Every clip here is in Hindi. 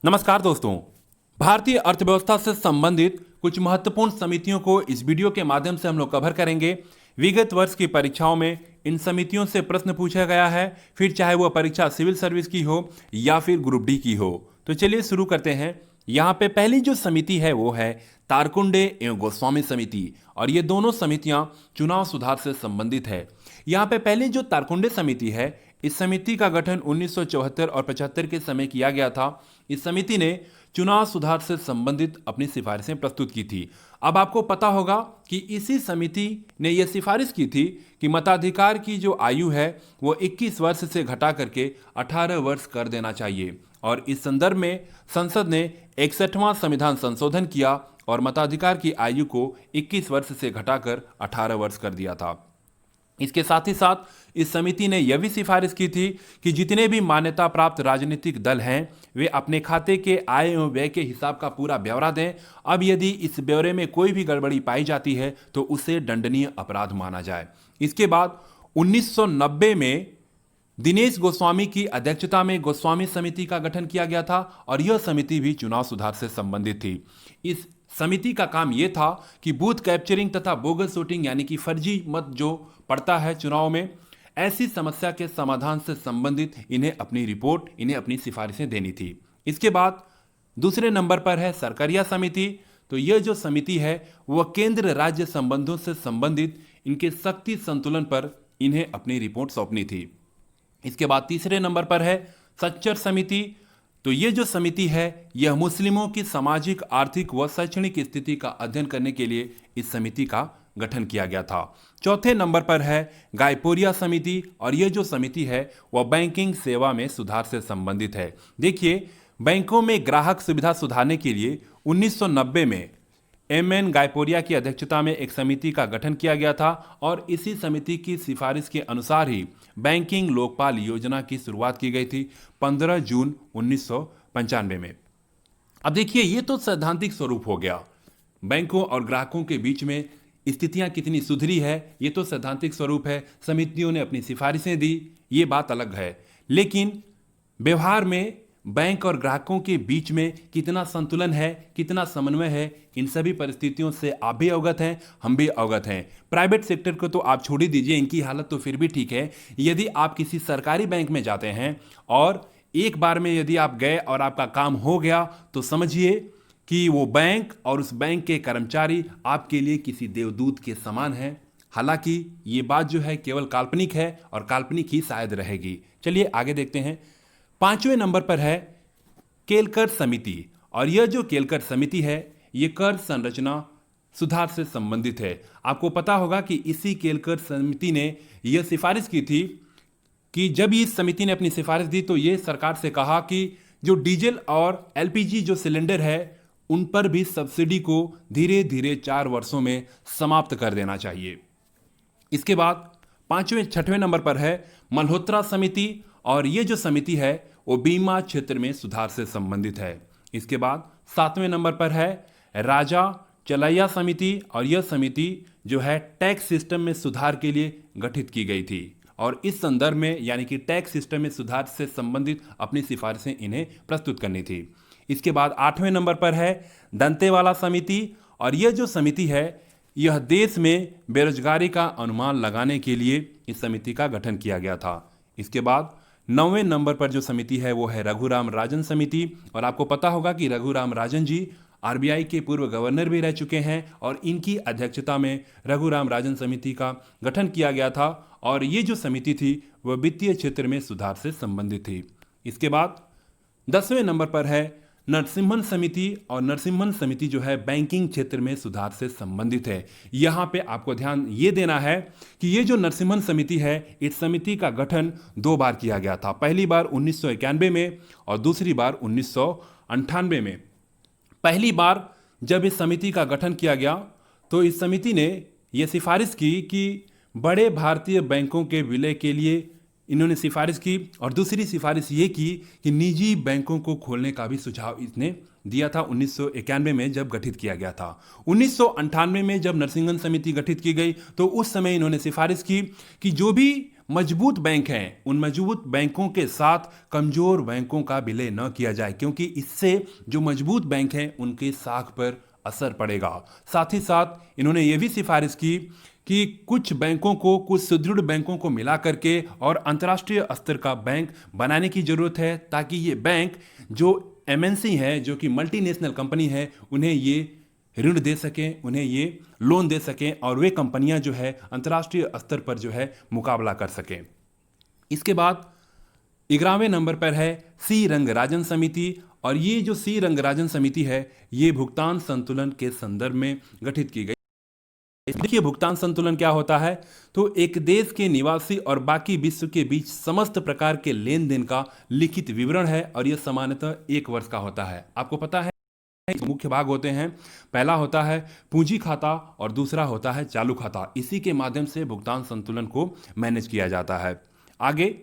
नमस्कार दोस्तों। भारतीय अर्थव्यवस्था से संबंधित कुछ महत्वपूर्ण समितियों को इस वीडियो के माध्यम से हम लोग कवर करेंगे। विगत वर्ष की परीक्षाओं में इन समितियों से प्रश्न पूछा गया है, फिर चाहे वह परीक्षा सिविल सर्विस की हो या फिर ग्रुप डी की हो। तो चलिए शुरू करते हैं। यहाँ पे पहली जो समिति है वो है तारकुंडे एवं गोस्वामी समिति, और ये दोनों समितियां चुनाव सुधार से संबंधित है। यहाँ पे पहली जो तारकुंडे समिति है, इस समिति का गठन 1974 और 75 के समय किया गया था। इस समिति ने चुनाव सुधार से संबंधित अपनी सिफारिशें प्रस्तुत की थी। अब आपको पता होगा कि इसी समिति ने यह सिफारिश की थी कि मताधिकार की जो आयु है वो 21 वर्ष से घटा करके 18 वर्ष कर देना चाहिए, और इस संदर्भ में संसद ने 61वां संविधान संशोधन किया और मताधिकार की आयु को 21 वर्ष से घटाकर 18 वर्ष कर दिया था। इसके साथ ही साथ इस समिति ने यह भी सिफारिश की थी कि जितने भी मान्यता प्राप्त राजनीतिक दल हैं वे अपने खाते के आय एवं व्यय के हिसाब का पूरा ब्यौरा दें। अब यदि इस ब्यौरे में कोई भी गड़बड़ी पाई जाती है तो उसे दंडनीय अपराध माना जाए। इसके बाद 1990 में दिनेश गोस्वामी की अध्यक्षता में गोस्वामी समिति का गठन किया गया था, और यह समिति भी चुनाव सुधार से संबंधित थी। इस समिति का काम यह था कि बूथ कैप्चरिंग तथा बोगस वोटिंग यानी कि फर्जी मत जो पड़ता है चुनाव में, ऐसी समस्या के समाधान से संबंधित इन्हें अपनी रिपोर्ट, इन्हें अपनी सिफारिशें देनी थी। इसके बाद दूसरे नंबर पर है सरकारिया समिति। तो यह जो समिति है वह केंद्र राज्य संबंधों से संबंधित इनके शक्ति संतुलन पर इन्हें अपनी रिपोर्ट सौंपनी थी। इसके बाद तीसरे नंबर पर है सच्चर समिति। तो ये जो समिति है यह मुस्लिमों की सामाजिक, आर्थिक व शैक्षणिक स्थिति का अध्ययन करने के लिए इस समिति का गठन किया गया था। चौथे नंबर पर है गायपोरिया समिति, और यह जो समिति है वह बैंकिंग सेवा में सुधार से संबंधित है। देखिए, बैंकों में ग्राहक सुविधा सुधारने के लिए 1990 में एम.एन. गायपोरिया की अध्यक्षता में एक समिति का गठन किया गया था, और इसी समिति की सिफारिश के अनुसार ही बैंकिंग लोकपाल योजना की शुरुआत की गई थी 15 जून 1995 में। अब देखिए, ये तो सैद्धांतिक स्वरूप हो गया। बैंकों और ग्राहकों के बीच में स्थितियां कितनी सुधरी है ये तो सैद्धांतिक स्वरूप है। समितियों ने अपनी सिफारिशें दी, ये बात अलग है। लेकिन व्यवहार में बैंक और ग्राहकों के बीच में कितना संतुलन है, कितना समन्वय है, इन सभी परिस्थितियों से आप भी अवगत हैं, हम भी अवगत हैं। प्राइवेट सेक्टर को तो आप छोड़ ही दीजिए, इनकी हालत तो फिर भी ठीक है। यदि आप किसी सरकारी बैंक में जाते हैं और एक बार में यदि आप गए और आपका काम हो गया, तो समझिए कि वो बैंक और उस बैंक के कर्मचारी आपके लिए किसी देवदूत के समान हैं। हालांकि ये बात जो है केवल काल्पनिक है और काल्पनिक ही शायद रहेगी। चलिए आगे देखते हैं। पांचवें नंबर पर है केलकर समिति, और यह जो केलकर समिति है यह कर संरचना सुधार से संबंधित है। आपको पता होगा कि इसी केलकर समिति ने यह सिफारिश की थी कि जब इस समिति ने अपनी सिफारिश दी तो ये सरकार से कहा कि जो डीजल और एलपीजी जो सिलेंडर है उन पर भी सब्सिडी को धीरे धीरे 4 वर्षों में समाप्त कर देना चाहिए। इसके बाद छठवें नंबर पर है मल्होत्रा समिति, और ये जो समिति है वो बीमा क्षेत्र में सुधार से संबंधित है। इसके बाद 7वें नंबर पर है राजा चलैया समिति, और यह समिति जो है टैक्स सिस्टम में सुधार के लिए गठित की गई थी, और इस संदर्भ में यानी कि टैक्स सिस्टम में सुधार से संबंधित अपनी सिफारिशें इन्हें प्रस्तुत करनी थी। इसके बाद 8वें नंबर पर है दंतेवाला समिति, और यह जो समिति है यह देश में बेरोजगारी का अनुमान लगाने के लिए इस समिति का गठन किया गया था। इसके बाद 9वें नंबर पर जो समिति है वो है रघुराम राजन समिति, और आपको पता होगा कि रघुराम राजन जी आरबीआई के पूर्व गवर्नर भी रह चुके हैं, और इनकी अध्यक्षता में रघुराम राजन समिति का गठन किया गया था, और ये जो समिति थी वह वित्तीय क्षेत्र में सुधार से संबंधित थी। इसके बाद 10वें नंबर पर है नरसिम्हन समिति, और नरसिम्हन समिति जो है बैंकिंग क्षेत्र में सुधार से संबंधित है। यहाँ पे आपको ध्यान ये देना है कि ये जो नरसिम्हन समिति है इस समिति का गठन 2 बार किया गया था। पहली बार 1991 में और दूसरी बार 1998 में। पहली बार जब इस समिति का गठन किया गया तो इस समिति ने यह सिफारिश की कि बड़े भारतीय बैंकों के विलय के लिए इन्होंने सिफारिश की, और दूसरी सिफारिश ये की कि निजी बैंकों को खोलने का भी सुझाव इसने दिया था 1991 में जब गठित किया गया था। 1998 में जब नरसिम्हन समिति गठित की गई तो उस समय इन्होंने सिफारिश की कि जो भी मजबूत बैंक हैं, उन मजबूत बैंकों के साथ कमजोर बैंकों का विलय न किया जाए, क्योंकि इससे जो मजबूत बैंक हैं उनके साख पर असर पड़ेगा। साथ ही साथ इन्होंने ये भी सिफारिश की कि कुछ बैंकों को, कुछ सुदृढ़ बैंकों को मिला करके और अंतर्राष्ट्रीय स्तर का बैंक बनाने की जरूरत है, ताकि ये बैंक जो एमएनसी है, जो कि मल्टीनेशनल कंपनी है, उन्हें ये ऋण दे सकें, उन्हें ये लोन दे सकें और वे कंपनियां जो है अंतर्राष्ट्रीय स्तर पर जो है मुकाबला कर सकें। इसके बाद 11वें नंबर पर है सी रंगराजन समिति। और ये जो सी रंगराजन समिति है, ये भुगतान संतुलन के संदर्भ में गठित की गई। देखिए भुगतान संतुलन क्या होता है, तो एक देश के निवासी और बाकी विश्व के बीच समस्त प्रकार के लेन देन का लिखित विवरण है और यह सामान्यतः 1 वर्ष का होता है। आपको पता है मुख्य भाग होते हैं, पहला होता है पूंजी खाता और दूसरा होता है चालू खाता। इसी के माध्यम से भुगतान संतुलन को मैनेज किया जाता है। आगे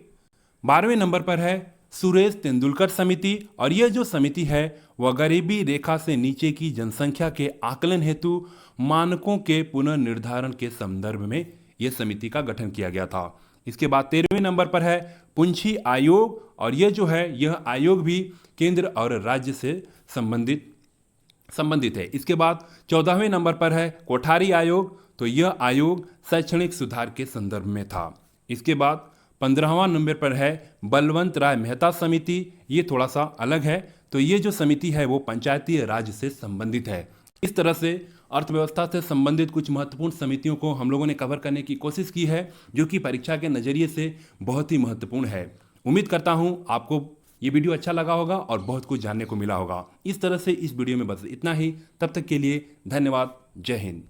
12वें नंबर पर है सुरेश तेंदुलकर समिति। और यह जो समिति है वह गरीबी रेखा से नीचे की जनसंख्या के आकलन हेतु मानकों के पुनर्निर्धारण के संदर्भ में यह समिति का गठन किया गया था। इसके बाद 13वें नंबर पर है पुंछी आयोग। और यह जो है, यह आयोग भी केंद्र और राज्य से संबंधित है। इसके बाद 14वें नंबर पर है कोठारी आयोग। तो यह आयोग शैक्षणिक सुधार के संदर्भ में था। इसके बाद 15वां नंबर पर है बलवंत राय मेहता समिति। ये थोड़ा सा अलग है। तो ये जो समिति है वो पंचायती राज से संबंधित है। इस तरह से अर्थव्यवस्था से संबंधित कुछ महत्वपूर्ण समितियों को हम लोगों ने कवर करने की कोशिश की है, जो कि परीक्षा के नजरिए से बहुत ही महत्वपूर्ण है। उम्मीद करता हूं आपको ये वीडियो अच्छा लगा होगा और बहुत कुछ जानने को मिला होगा। इस तरह से इस वीडियो में बस इतना ही। तब तक के लिए धन्यवाद। जय हिंद।